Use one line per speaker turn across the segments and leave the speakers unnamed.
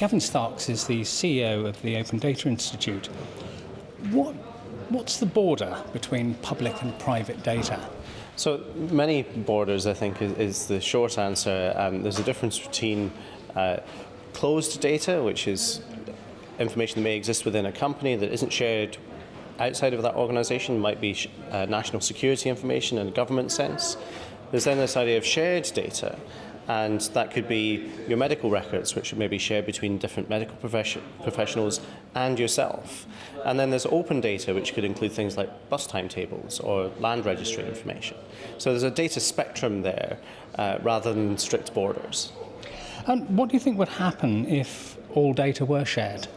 Gavin Starks is the CEO of the Open Data Institute. What's the border between public and private data?
So many borders, I think, is the short answer. There's a difference between closed data, which is information that may exist within a company that isn't shared outside of that organisation, might be national security information in a government sense. There's then this idea of shared data, and that could be your medical records, which may be shared between different medical professionals and yourself. And then there's open data, which could include things like bus timetables or land registry information. So there's a data spectrum there rather than strict borders.
And what do you think would happen if all data were shared?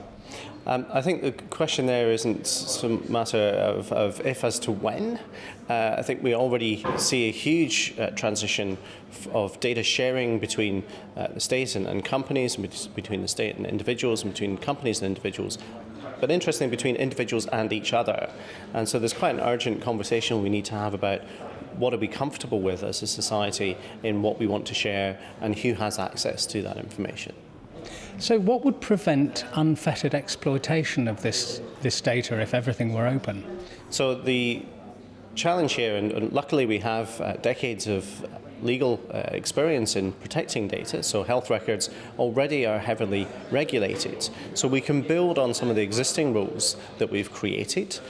I think the question there isn't some matter of if as to when. I think we already see a huge transition of data sharing between the state and companies, and between the state and individuals, and between companies and individuals. But interestingly, between individuals and each other. And so there's quite an urgent conversation we need to have about what are we comfortable with as a society in what we want to share and who has access to that information.
So what would prevent unfettered exploitation of this data if everything were open?
So the challenge here, and luckily we have decades of legal experience in protecting data, so health records already are heavily regulated. So we can build on some of the existing rules that we've created.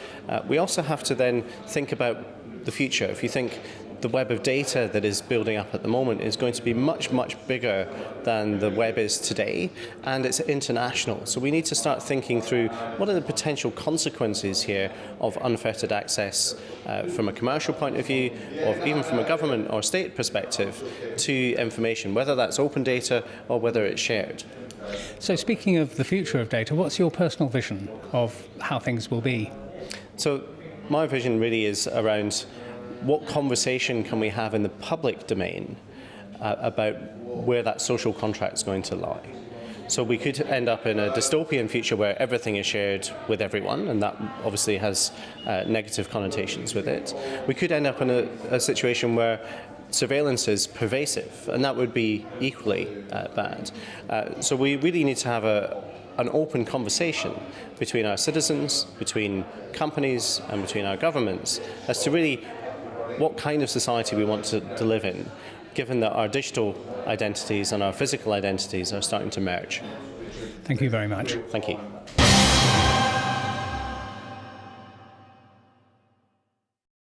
We also have to then think about the future. If you think the web of data that is building up at the moment is going to be much, much bigger than the web is today, and it's international. So we need to start thinking through what are the potential consequences here of unfettered access from a commercial point of view, or even from a government or state perspective, to information, whether that's open data or whether it's shared.
So speaking of the future of data, what's your personal vision of how things will be?
So my vision really is around what conversation can we have in the public domain about where that social contract is going to lie. So we could end up in a dystopian future where everything is shared with everyone, and that obviously has negative connotations with it. We could end up in a situation where surveillance is pervasive, and that would be equally bad. So we really need to have an open conversation between our citizens, between companies, and between our governments as to really what kind of society we want to live in, given that our digital identities and our physical identities are starting to merge.
Thank you very much.
Thank you.